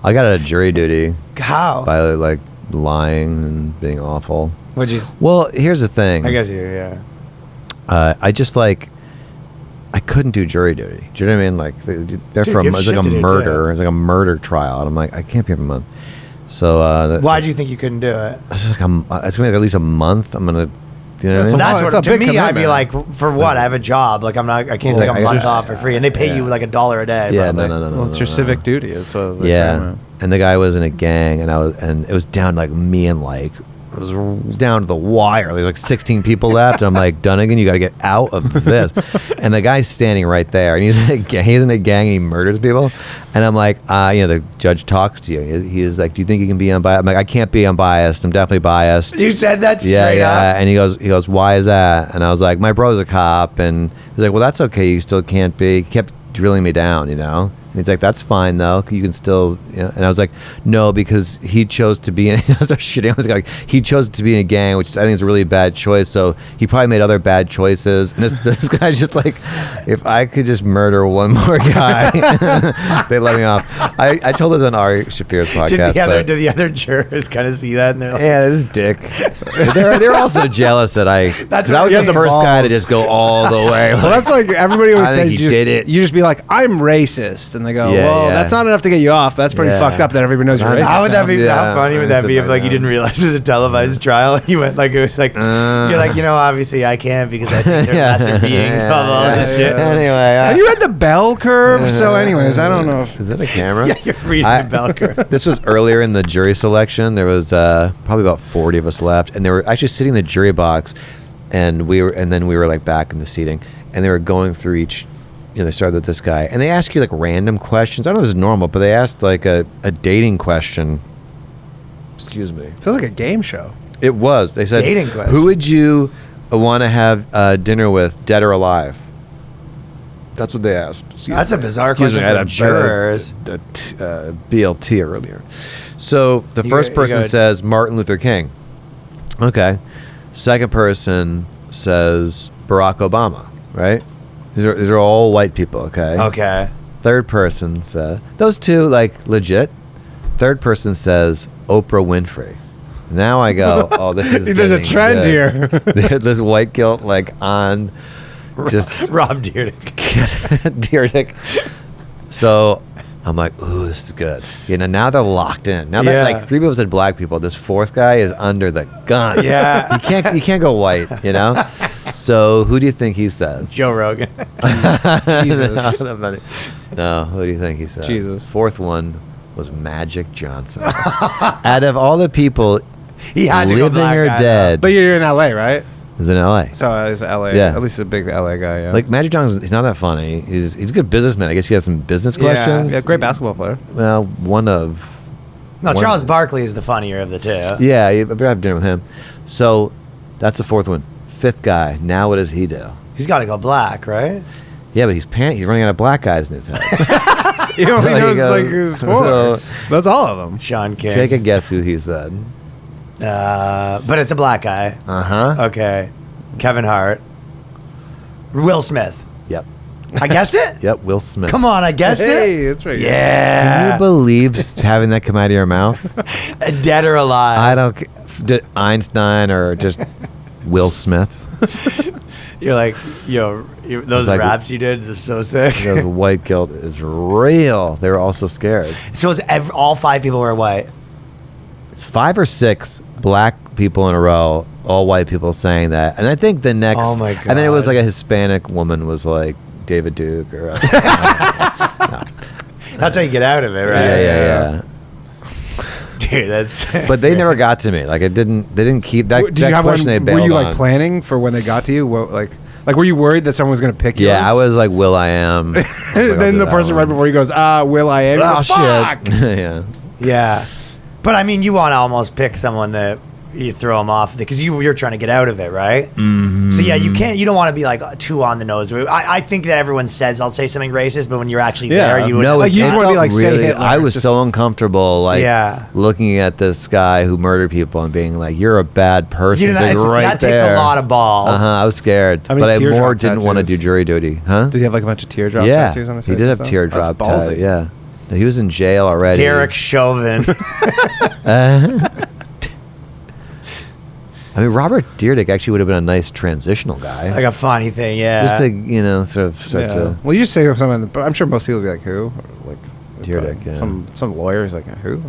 I got out of jury duty. How? By like lying and being awful. What'd you? Well, here's the thing. I guess yeah. I just like. I couldn't do jury duty. Do you know what I mean? Like they're Dude, from you have it's like a shit to do, murder. too. It's like a murder trial, and I'm like, I can't be here for a month. So Why'd you think you couldn't do it? it's just like it's gonna be like at least a month. I'm gonna. Do you know what I mean? That's It's what a to big me. I'd be commitment. like, for what? I have a job. Like I can't Well, take a I month just- off for free, and they pay you like $1 a day. Yeah, probably. no. Well, it's your civic duty. It's what they frame Yeah, it. and the guy was in a gang, and it was down to like me and like it was down to the wire. There's like 16 people left, and I'm like, Dunnigan, you got to get out of this. And the guy's standing right there, and he's in a gang, and he murders people. And I'm like, the judge talks to you. He's like, do you think you can be unbiased? I'm like, I can't be unbiased. I'm definitely biased. You said that straight up. And he goes, why is that? And I was like, my brother's a cop, and he's like, well, that's okay. You still can't be. He kept drilling me down, And he's like, that's fine though. You can still, And I was like, no, because he chose to be in. I was shitting on this guy. He chose to be in a gang, which I think is a really bad choice. So he probably made other bad choices. And this guy's just like, if I could just murder one more guy, they let me off. I told this on Ari Shafir's podcast. Did the other jurors kind of see that? And they're like, yeah, this dick. they're also jealous that I was the first guy to just go all the way. Well, that's like everybody always I think says. he did it. You just be like, I'm racist, and they go, Yeah, well, yeah. that's not enough to get you off. That's pretty Yeah. fucked up that everybody knows you're racist. how would that be? Yeah. How funny would that be if like you didn't realize it was a televised trial? You went like it was like you're like obviously I can't because I think they're lesser beings. Blah blah blah. This shit. Anyway, Have you read the bell curve? So, anyways, I don't know. Is that a camera? Yeah, you're reading the bell curve. This was earlier in the jury selection. There was probably about 40 of us left, and they were actually sitting in the jury box, and then we were like back in the seating, and they were going through each. They started with this guy, and they ask you like random questions. I don't know if it's normal, but they asked like a dating question. Excuse me. Sounds like a game show. It was. They said, Dating question. who would you want to have dinner with, dead or alive? That's what they asked. That's a bizarre Excuse question me, I for had jurors. a BLT earlier. So the first person go- says Martin Luther King. Okay. Second person says Barack Obama, right? These are all white people, okay? Okay. Third person says, those two, like, legit. Third person says Oprah Winfrey. Now I go, oh, this is There's a getting trend good. here. There's white guilt, like, on just Rob Dyrdek. Dyrdek. So I'm like, ooh, this is good. Now they're locked in. Now that Yeah. like 3 people said black people, this 4th guy is under the gun. Yeah. You can't go white, So who do you think he says? Joe Rogan. Jesus. No, who do you think he says? Jesus. 4th one was Magic Johnson. Out of all the people He had to go living black or guy, dead, But you're in LA, right? is in LA. So it's LA. Yeah. At least a big LA guy, yeah. Like Magic Johnson, he's not that funny. He's a good businessman. I guess he has some business yeah, questions. yeah, great basketball player. Well, one of. No, One- Charles Barkley is the funnier of the two. Yeah, you better have dinner with him. So that's the 4th one. 5th guy. Now what does he do? He's got to go black, right? Yeah, but he's running out of black guys in his head. He only So he knows goes- like 4. so- That's all of them. Sean King. Take a guess who he said. But it's a black guy. Uh-huh. Okay. Kevin Hart. Will Smith. Yep. I guessed it? Yep, Will Smith. Come on, I guessed Hey, it? that's right. Yeah. Can you believe having that come out of your mouth? Dead or alive? I don't. Einstein or just Will Smith. You're like, those like- raps you did are so sick. Because white guilt is real. They were also scared. So it's all 5 people were white. It's 5 or 6 black people in a row, all white people saying that. And I think the next, Oh my and then it was God. like a Hispanic woman was like David Duke or That's how you get out of it, right? yeah. Dude, that's. But they never got to me. Like it didn't. They didn't keep that. Did you that have one? question they Were bailed you like on. planning for when they got to you? What, like were you worried that someone was going to pick you? Yeah, I was like, Will I am. I was like, I'll Then do the that person one. right before you goes, Will I am? You Oh go, "Fuck!" shit. Yeah. Yeah. But I mean, you want to almost pick someone that you throw them off because you're trying to get out of it, right? Mm-hmm. So yeah, you don't want to be like too on the nose. I think that everyone says I'll say something racist, but when you're actually there, you would No, Like, you just it wanna be felt like, say Hitler, I was just- so uncomfortable, like Yeah. looking at this guy who murdered people and being like, "You're a bad person." You know, It's like, right that takes there. a lot of balls. I was scared, How many but I teardrop more didn't want to do tattoos? jury duty, huh? Did he have like a bunch of teardrop Yeah, tattoos on his he face did and have stuff? teardrop That's ballsy. tattoo. Yeah, No, he was in jail already. Derek Chauvin. I mean, Robert Dyrdek actually would have been a nice transitional guy. Like a funny thing, yeah. Just to, sort of start to... Well, you just say something, but I'm sure most people would be like, who? Like Dyrdek, yeah. Some lawyers like, who?